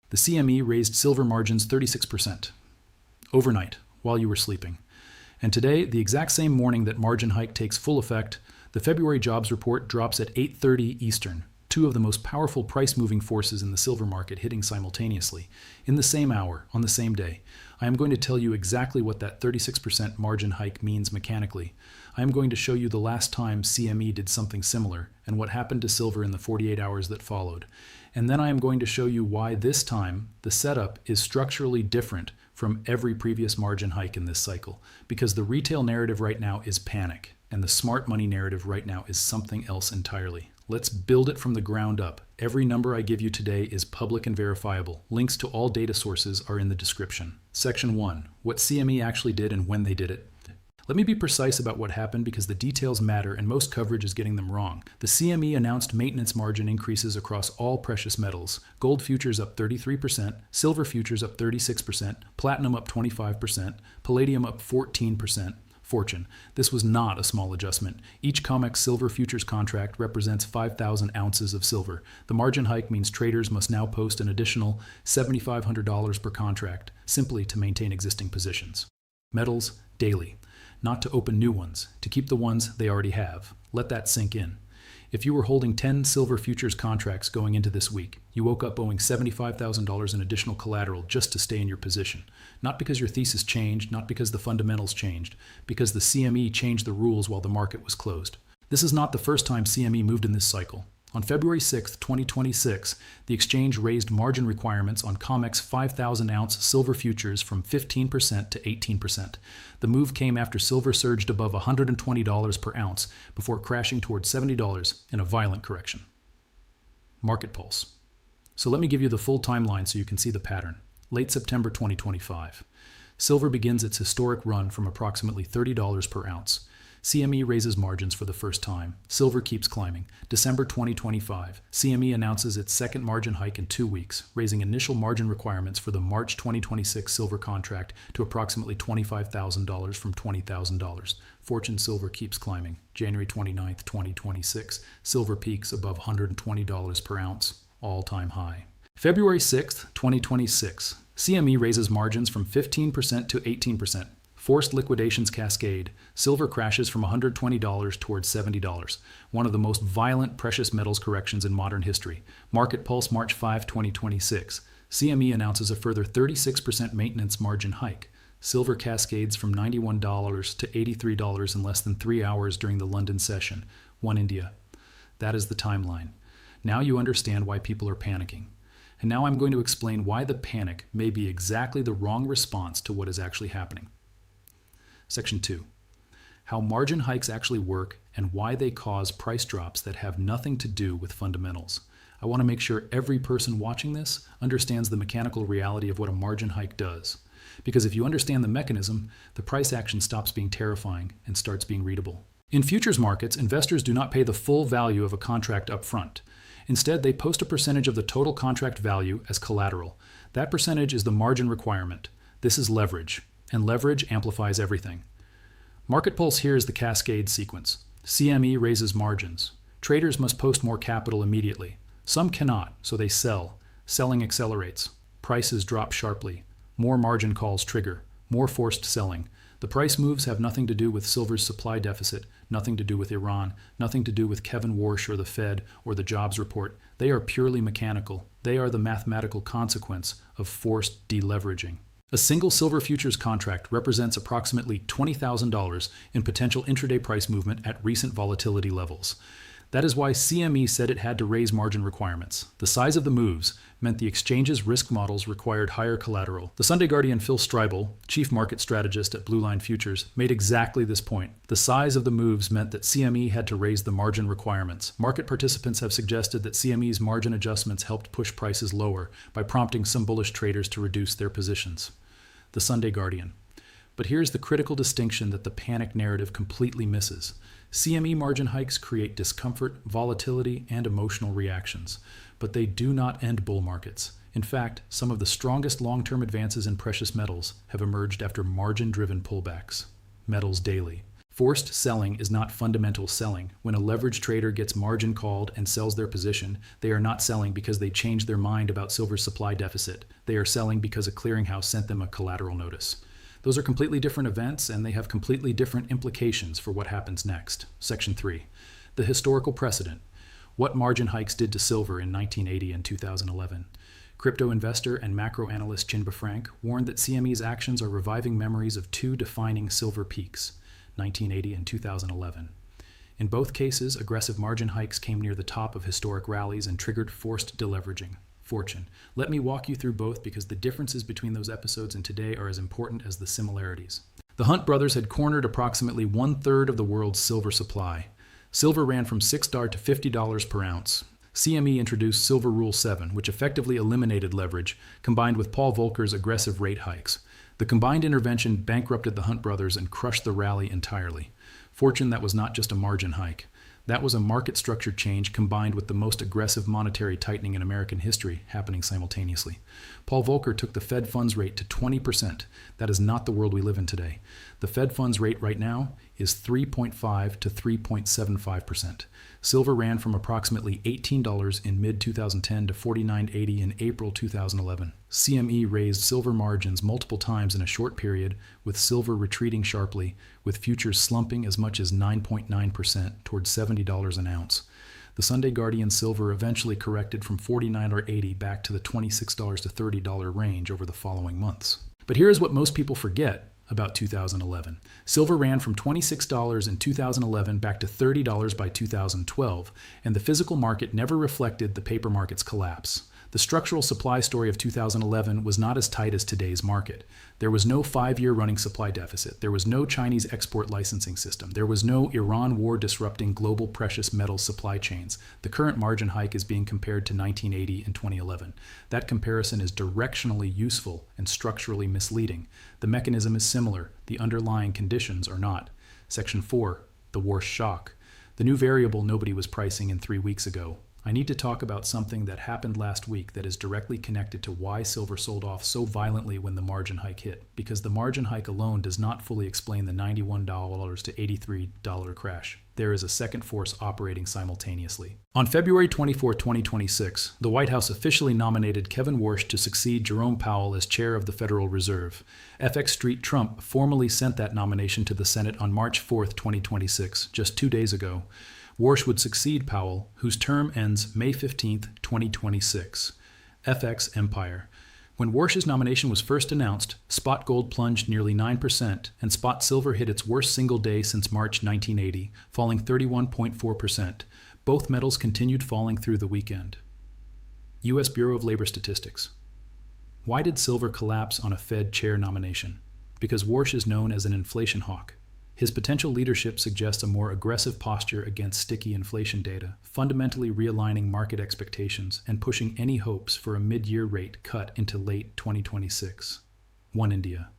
The CME raised silver margins 36% overnight while you were sleeping. And today, the exact same morning that margin hike takes full effect, the February jobs report drops at 8:30 Eastern, two of the most powerful price-moving forces in the silver market hitting simultaneously, in the same hour, on the same day. I am going to tell you exactly what that 36% margin hike means mechanically. I am going to show you the last time CME did something similar and what happened to silver in the 48 hours that followed. And then I am going to show you why this time the setup is structurally different from every previous margin hike in this cycle, because the retail narrative right now is panic, and the smart money narrative right now is something else entirely. Let's build it from the ground up. Every number I give you today is public and verifiable. Links to all data sources are in the description. Section 1. What CME actually did and when they did it. Let me be precise about what happened because the details matter and most coverage is getting them wrong. The CME announced maintenance margin increases across all precious metals. Gold futures up 33%, silver futures up 36%, platinum up 25%, palladium up 14%. Fortune. This was not a small adjustment. Each COMEX silver futures contract represents 5,000 ounces of silver. The margin hike means traders must now post an additional $7,500 per contract simply to maintain existing positions. Metals, daily. Not to open new ones, to keep the ones they already have. Let that sink in. If you were holding 10 silver futures contracts going into this week, you woke up owing $75,000 in additional collateral just to stay in your position. Not because your thesis changed, not because the fundamentals changed, because the CME changed the rules while the market was closed. This is not the first time CME moved in this cycle. On February 6, 2026, the exchange raised margin requirements on COMEX 5,000-ounce silver futures from 15% to 18%. The move came after silver surged above $120 per ounce before crashing towards $70 in a violent correction. Market pulse. So let me give you the full timeline so you can see the pattern. Late September 2025. Silver begins its historic run from approximately $30 per ounce. CME raises margins for the first time. Silver keeps climbing. December 2025, CME announces its second margin hike in 2 weeks, raising initial margin requirements for the March 2026 silver contract to approximately $25,000 from $20,000. Fortune silver keeps climbing. January 29, 2026, silver peaks above $120 per ounce, all-time high. February 6, 2026, CME raises margins from 15% to 18%. Forced liquidations cascade. Silver crashes from $120 towards $70, one of the most violent precious metals corrections in modern history. Market pulse March 5, 2026. CME announces a further 36% maintenance margin hike. Silver cascades from $91 to $83 in less than 3 hours during the London session. One India. That is the timeline. Now you understand why people are panicking. And now I'm going to explain why the panic may be exactly the wrong response to what is actually happening. Section 2. How margin hikes actually work and why they cause price drops that have nothing to do with fundamentals. I want to make sure every person watching this understands the mechanical reality of what a margin hike does. Because if you understand the mechanism, the price action stops being terrifying and starts being readable. In futures markets, investors do not pay the full value of a contract up front. Instead, they post a percentage of the total contract value as collateral. That percentage is the margin requirement. This is leverage. And leverage amplifies everything. Market pulse here is the cascade sequence. CME raises margins. Traders must post more capital immediately. Some cannot, so they sell. Selling accelerates. Prices drop sharply. More margin calls trigger. More forced selling. The price moves have nothing to do with silver's supply deficit, nothing to do with Iran, nothing to do with Kevin Warsh or the Fed or the jobs report. They are purely mechanical. They are the mathematical consequence of forced deleveraging. A single silver futures contract represents approximately $20,000 in potential intraday price movement at recent volatility levels. That is why CME said it had to raise margin requirements. The size of the moves meant the exchange's risk models required higher collateral. The Sunday Guardian Phil Streibel, chief market strategist at Blue Line Futures, made exactly this point. The size of the moves meant that CME had to raise the margin requirements. Market participants have suggested that CME's margin adjustments helped push prices lower by prompting some bullish traders to reduce their positions. The Sunday Guardian. But here's the critical distinction that the panic narrative completely misses. CME margin hikes create discomfort, volatility, and emotional reactions, but they do not end bull markets. In fact, some of the strongest long-term advances in precious metals have emerged after margin-driven pullbacks. Metals daily. Forced selling is not fundamental selling. When a leveraged trader gets margin called and sells their position, they are not selling because they changed their mind about silver's supply deficit. They are selling because a clearinghouse sent them a collateral notice. Those are completely different events, and they have completely different implications for what happens next. Section 3. The historical precedent. What margin hikes did to silver in 1980 and 2011. Crypto investor and macro analyst Chinba Frank warned that CME's actions are reviving memories of two defining silver peaks, 1980 and 2011. In both cases, aggressive margin hikes came near the top of historic rallies and triggered forced deleveraging. Fortune. Let me walk you through both because the differences between those episodes and today are as important as the similarities. The Hunt brothers had cornered approximately 1/3 of the world's silver supply. Silver ran from $6 to $50 per ounce. CME introduced Silver Rule 7, which effectively eliminated leverage, combined with Paul Volcker's aggressive rate hikes. The combined intervention bankrupted the Hunt brothers and crushed the rally entirely. Fortune, that was not just a margin hike. That was a market structure change combined with the most aggressive monetary tightening in American history happening simultaneously. Paul Volcker took the Fed funds rate to 20%. That is not the world we live in today. The Fed funds rate right now is 3.5 to 3.75%. Silver ran from approximately $18 in mid-2010 to $49.80 in April 2011. CME raised silver margins multiple times in a short period, with silver retreating sharply, with futures slumping as much as 9.9% towards $70 an ounce. The Sunday Guardian silver eventually corrected from $49.80 back to the $26 to $30 range over the following months. But here's what most people forget about 2011. Silver ran from $26 in 2011 back to $30 by 2012, and the physical market never reflected the paper market's collapse. The structural supply story of 2011 was not as tight as today's market. There was no 5-year running supply deficit. There was no Chinese export licensing system. There was no Iran war disrupting global precious metal supply chains. The current margin hike is being compared to 1980 and 2011. That comparison is directionally useful and structurally misleading. The mechanism is similar. The underlying conditions are not. Section 4, the worst shock. The new variable nobody was pricing in 3 weeks ago. I need to talk about something that happened last week that is directly connected to why silver sold off so violently when the margin hike hit, because the margin hike alone does not fully explain the $91 to $83 crash. There is a second force operating simultaneously. On February 24, 2026, the White House officially nominated Kevin Warsh to succeed Jerome Powell as chair of the Federal Reserve. FX Street Trump formally sent that nomination to the Senate on March 4, 2026, just 2 days ago. Warsh would succeed Powell, whose term ends May 15, 2026. FX Empire. When Warsh's nomination was first announced, spot gold plunged nearly 9%, and spot silver hit its worst single day since March 1980, falling 31.4%. Both metals continued falling through the weekend. U.S. Bureau of Labor Statistics. Why did silver collapse on a Fed chair nomination? Because Warsh is known as an inflation hawk. His potential leadership suggests a more aggressive posture against sticky inflation data, fundamentally realigning market expectations and pushing any hopes for a mid-year rate cut into late 2026. One India.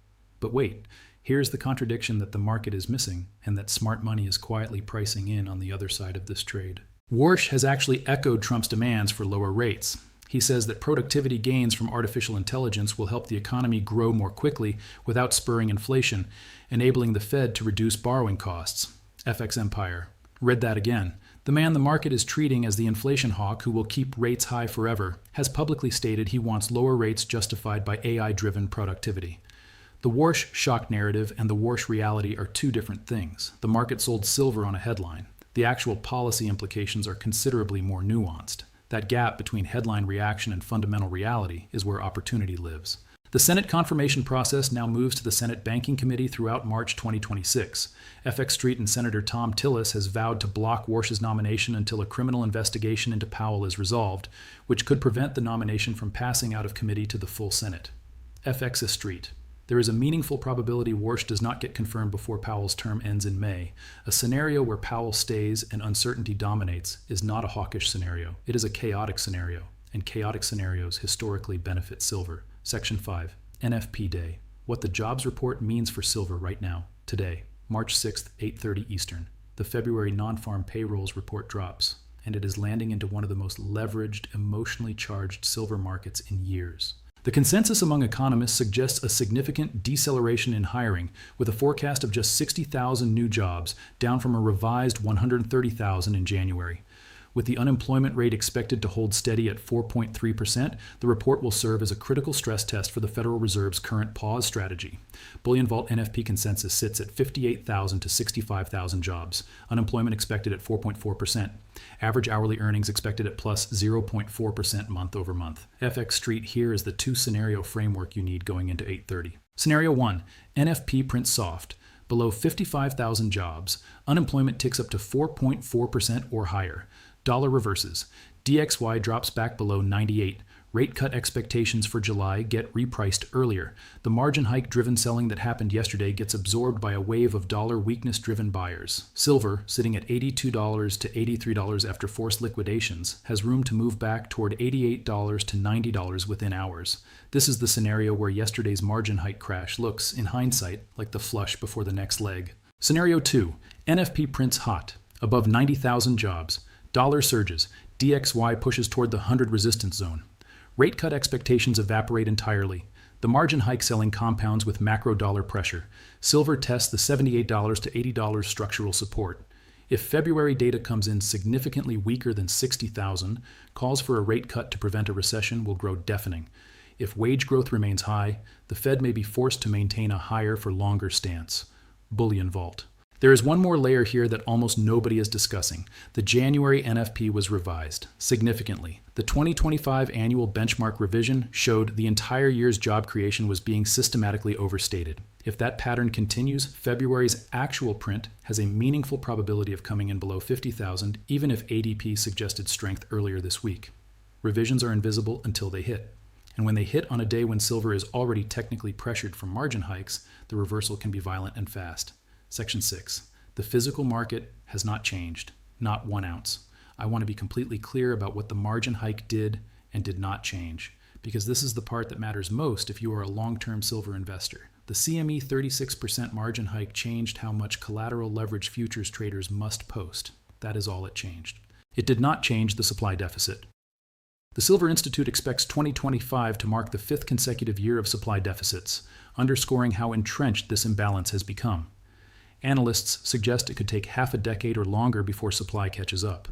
But wait, here's the contradiction that the market is missing and that smart money is quietly pricing in on the other side of this trade. Warsh has actually echoed Trump's demands for lower rates. He says that productivity gains from artificial intelligence will help the economy grow more quickly without spurring inflation, enabling the Fed to reduce borrowing costs. FX Empire. Read that again. The man the market is treating as the inflation hawk who will keep rates high forever has publicly stated he wants lower rates justified by AI-driven productivity. The Warsh shock narrative and the Warsh reality are two different things. The market sold silver on a headline. The actual policy implications are considerably more nuanced. That gap between headline reaction and fundamental reality is where opportunity lives. The Senate confirmation process now moves to the Senate Banking Committee throughout March 2026. FX Street and Senator Tom Tillis has vowed to block Warsh's nomination until a criminal investigation into Powell is resolved, which could prevent the nomination from passing out of committee to the full Senate. FX Street. There is a meaningful probability Warsh does not get confirmed before Powell's term ends in May. A scenario where Powell stays and uncertainty dominates is not a hawkish scenario. It is a chaotic scenario, and chaotic scenarios historically benefit silver. Section 5. NFP Day. What the jobs report means for silver right now, today, March 6th, 8:30 Eastern. The February non-farm payrolls report drops, and it is landing into one of the most leveraged, emotionally charged silver markets in years. The consensus among economists suggests a significant deceleration in hiring, with a forecast of just 60,000 new jobs, down from a revised 130,000 in January. With the unemployment rate expected to hold steady at 4.3%, the report will serve as a critical stress test for the Federal Reserve's current pause strategy. Bullion Vault NFP consensus sits at 58,000 to 65,000 jobs. Unemployment expected at 4.4%. Average hourly earnings expected at plus 0.4% month over month. FX Street here is the two-scenario framework you need going into 8:30. Scenario 1. NFP prints soft. Below 55,000 jobs. Unemployment ticks up to 4.4% or higher. Dollar reverses. DXY drops back below 98. Rate cut expectations for July get repriced earlier. The margin hike-driven selling that happened yesterday gets absorbed by a wave of dollar weakness-driven buyers. Silver, sitting at $82 to $83 after forced liquidations, has room to move back toward $88 to $90 within hours. This is the scenario where yesterday's margin hike crash looks, in hindsight, like the flush before the next leg. Scenario 2. NFP prints hot. Above 90,000 jobs. Dollar surges. DXY pushes toward the 100 resistance zone. Rate cut expectations evaporate entirely. The margin hike selling compounds with macro dollar pressure. Silver tests the $78 to $80 structural support. If February data comes in significantly weaker than 60,000, calls for a rate cut to prevent a recession will grow deafening. If wage growth remains high, the Fed may be forced to maintain a higher for longer stance. Bullion Vault. There is one more layer here that almost nobody is discussing. The January NFP was revised significantly. The 2025 annual benchmark revision showed the entire year's job creation was being systematically overstated. If that pattern continues, February's actual print has a meaningful probability of coming in below 50,000, even if ADP suggested strength earlier this week. Revisions are invisible until they hit. And when they hit on a day when silver is already technically pressured from margin hikes, the reversal can be violent and fast. Section 6. The physical market has not changed, not 1 ounce. I want to be completely clear about what the margin hike did and did not change, because this is the part that matters most if you are a long-term silver investor. The CME 36% margin hike changed how much collateral leverage futures traders must post. That is all it changed. It did not change the supply deficit. The Silver Institute expects 2025 to mark the 5th consecutive year of supply deficits, underscoring how entrenched this imbalance has become. Analysts suggest it could take half a decade or longer before supply catches up.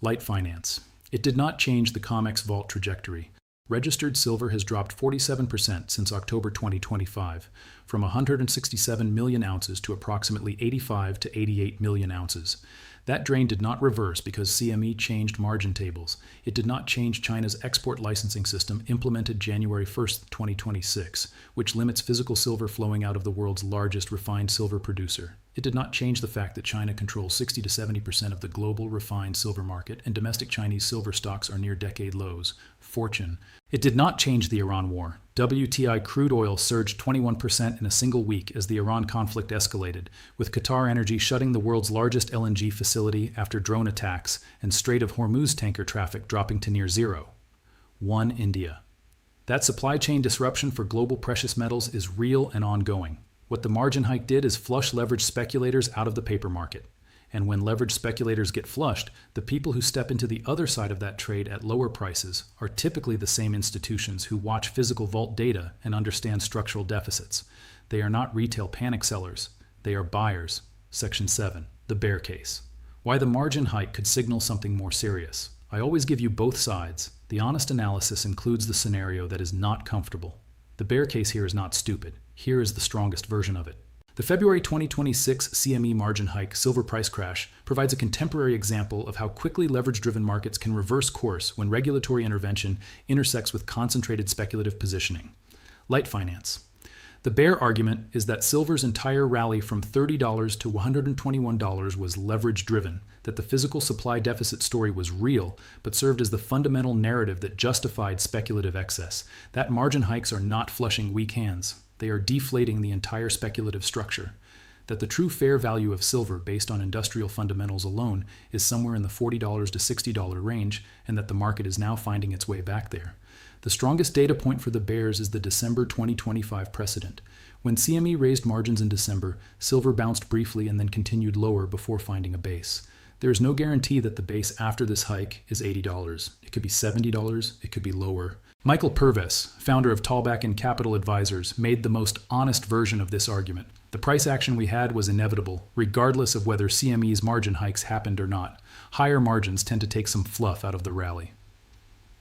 Light finance. It did not change the COMEX vault trajectory. Registered silver has dropped 47% since October 2025, from 167 million ounces to approximately 85 to 88 million ounces. That drain did not reverse because CME changed margin tables. It did not change China's export licensing system implemented January 1, 2026, which limits physical silver flowing out of the world's largest refined silver producer. It did not change the fact that China controls 60 to 70% of the global refined silver market and domestic Chinese silver stocks are near decade lows. Fortune. It did not change the Iran war. WTI crude oil surged 21% in a single week as the Iran conflict escalated, with Qatar Energy shutting the world's largest LNG facility after drone attacks and Strait of Hormuz tanker traffic dropping to near zero. One India. That supply chain disruption for global precious metals is real and ongoing. What the margin hike did is flush leverage speculators out of the paper market. And when leveraged speculators get flushed, the people who step into the other side of that trade at lower prices are typically the same institutions who watch physical vault data and understand structural deficits. They are not retail panic sellers. They are buyers. Section 7. The bear case. Why the margin hike could signal something more serious. I always give you both sides. The honest analysis includes the scenario that is not comfortable. The bear case here is not stupid. Here is the strongest version of it. The February 2026 CME margin hike silver price crash provides a contemporary example of how quickly leverage-driven markets can reverse course when regulatory intervention intersects with concentrated speculative positioning. Light finance. The bear argument is that silver's entire rally from $30 to $121 was leverage-driven, that the physical supply deficit story was real, but served as the fundamental narrative that justified speculative excess. That margin hikes are not flushing weak hands. They are deflating the entire speculative structure. That the true fair value of silver based on industrial fundamentals alone is somewhere in the $40 to $60 range, and that the market is now finding its way back there. The strongest data point for the bears is the December 2025 precedent. When CME raised margins in December, silver bounced briefly and then continued lower before finding a base. There is no guarantee that the base after this hike is $80. It could be $70, it could be lower. Michael Purves, founder of Tallback and Capital Advisors, made the most honest version of this argument. The price action we had was inevitable, regardless of whether CME's margin hikes happened or not. Higher margins tend to take some fluff out of the rally.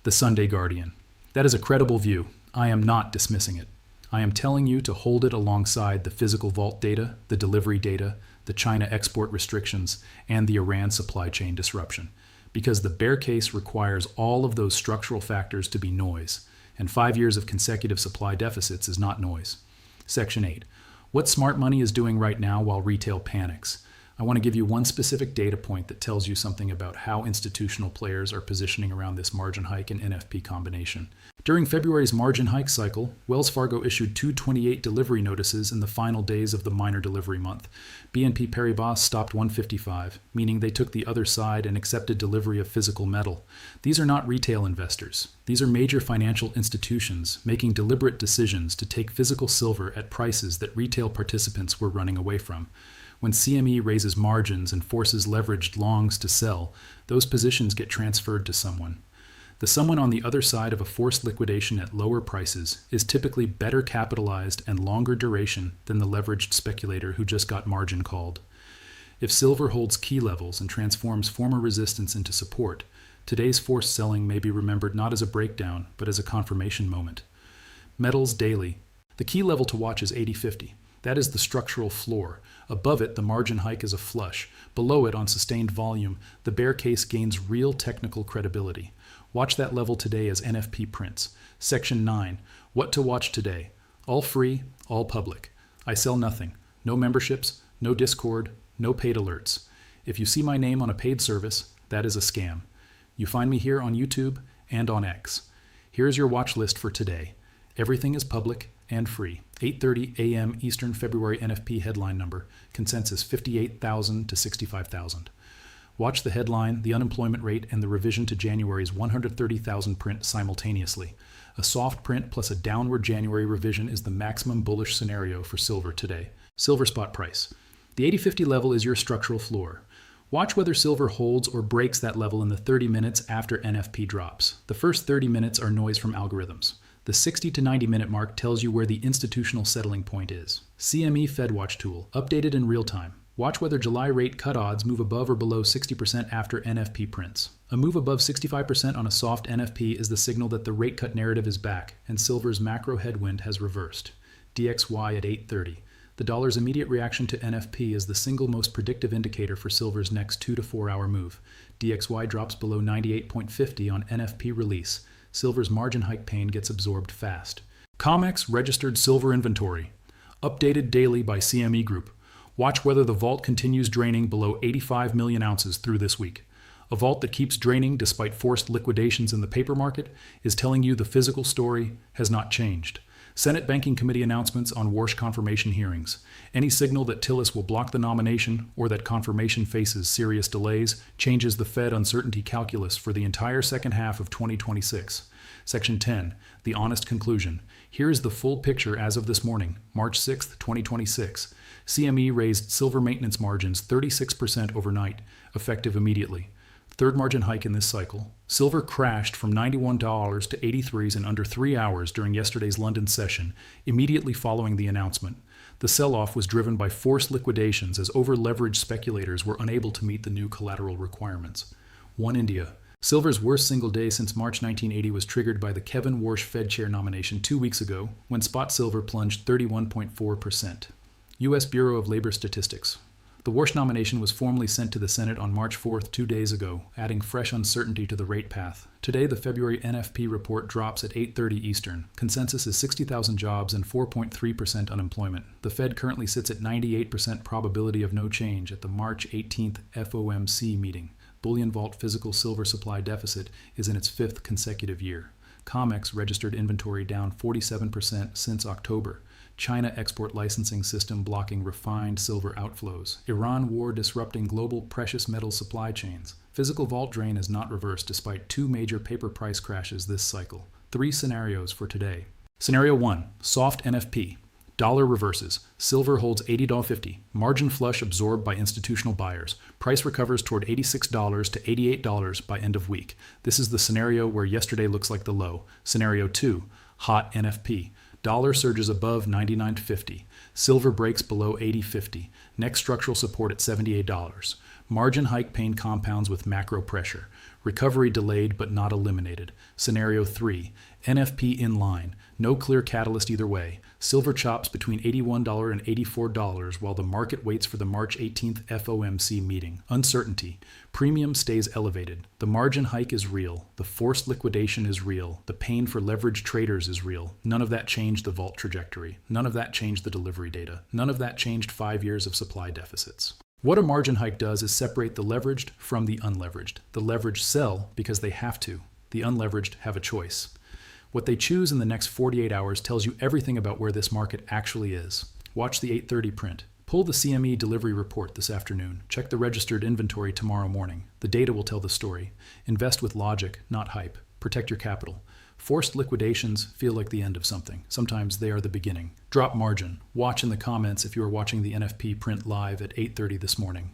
The Sunday Guardian. That is a credible view. I am not dismissing it. I am telling you to hold it alongside the physical vault data, the delivery data, the China export restrictions, and the Iran supply chain disruption. Because the bear case requires all of those structural factors to be noise, and 5 years of consecutive supply deficits is not noise. Section 8. What smart money is doing right now while retail panics? I want to give you one specific data point that tells you something about how institutional players are positioning around this margin hike and NFP combination. During February's margin hike cycle, Wells Fargo issued 228 delivery notices in the final days of the minor delivery month. BNP Paribas stopped 155, meaning they took the other side and accepted delivery of physical metal. These are not retail investors. These are major financial institutions making deliberate decisions to take physical silver at prices that retail participants were running away from. When CME raises margins and forces leveraged longs to sell, those positions get transferred to someone. The someone on the other side of a forced liquidation at lower prices is typically better capitalized and longer duration than the leveraged speculator who just got margin called. If silver holds key levels and transforms former resistance into support, today's forced selling may be remembered not as a breakdown, but as a confirmation moment. Metals daily. The key level to watch is 80.50. That is the structural floor. Above it, the margin hike is a flush. Below it, on sustained volume, the bear case gains real technical credibility. Watch that level today as NFP prints. Section 9. What to watch today. All free, all public. I sell nothing. No memberships, no Discord, no paid alerts. If you see my name on a paid service, that is a scam. You find me here on YouTube and on X. Here is your watch list for today. Everything is public and free. 8:30 a.m. Eastern February NFP headline number. Consensus 58,000 to 65,000. Watch the headline, the unemployment rate, and the revision to January's 130,000 print simultaneously. A soft print plus a downward January revision is the maximum bullish scenario for silver today. Silver spot price. The 80.50 level is your structural floor. Watch whether silver holds or breaks that level in the 30 minutes after NFP drops. The first 30 minutes are noise from algorithms. The 60 to 90 minute mark tells you where the institutional settling point is. CME FedWatch tool, updated in real time. Watch whether July rate cut odds move above or below 60% after NFP prints. A move above 65% on a soft NFP is the signal that the rate cut narrative is back and silver's macro headwind has reversed. DXY at 8:30. The dollar's immediate reaction to NFP is the single most predictive indicator for silver's next 2 to 4 hour move. DXY drops below 98.50 on NFP release. Silver's margin hike pain gets absorbed fast. COMEX registered silver inventory. Updated daily by CME Group. Watch whether the vault continues draining below 85 million ounces through this week. A vault that keeps draining despite forced liquidations in the paper market is telling you the physical story has not changed. Senate Banking Committee announcements on Warsh confirmation hearings. Any signal that Tillis will block the nomination or that confirmation faces serious delays changes the Fed uncertainty calculus for the entire second half of 2026. Section 10. The honest conclusion. Here is the full picture as of this morning, March 6, 2026. CME raised silver maintenance margins 36% overnight, effective immediately. Third margin hike in this cycle. Silver crashed from $91 to 83s in under 3 hours during yesterday's London session, immediately following the announcement. The sell-off was driven by forced liquidations as over-leveraged speculators were unable to meet the new collateral requirements. One India. Silver's worst single day since March 1980 was triggered by the Kevin Warsh Fed chair nomination 2 weeks ago, when spot silver plunged 31.4%. U.S. Bureau of Labor Statistics. The Warsh nomination was formally sent to the Senate on March 4th, 2 days ago, adding fresh uncertainty to the rate path. Today, the February NFP report drops at 8:30 Eastern. Consensus is 60,000 jobs and 4.3% unemployment. The Fed currently sits at 98% probability of no change at the March 18th FOMC meeting. Bullion vault physical silver supply deficit is in its 5th consecutive year. COMEX registered inventory down 47% since October. China export licensing system blocking refined silver outflows. Iran war disrupting global precious metal supply chains. Physical vault drain is not reversed despite 2 major paper price crashes this cycle. 3 scenarios for today. Scenario 1. Soft NFP. Dollar reverses. Silver holds $80.50. Margin flush absorbed by institutional buyers. Price recovers toward $86 to $88 by end of week. This is the scenario where yesterday looks like the low. Scenario 2. Hot NFP. Dollar surges above $99.50. Silver breaks below $80.50. Next structural support at $78. Margin hike pain compounds with macro pressure. Recovery delayed but not eliminated. Scenario 3. NFP in line. No clear catalyst either way. Silver chops between $81 and $84 while the market waits for the March 18th FOMC meeting. Uncertainty. Premium stays elevated. The margin hike is real. The forced liquidation is real. The pain for leveraged traders is real. None of that changed the vault trajectory. None of that changed the delivery data. None of that changed 5 years of supply deficits. What a margin hike does is separate the leveraged from the unleveraged. The leveraged sell because they have to. The unleveraged have a choice. What they choose in the next 48 hours tells you everything about where this market actually is. Watch the 8:30 print. Pull the CME delivery report this afternoon. Check the registered inventory tomorrow morning. The data will tell the story. Invest with logic, not hype. Protect your capital. Forced liquidations feel like the end of something. Sometimes they are the beginning. Drop margin. Watch in the comments if you are watching the NFP print live at 8:30 this morning.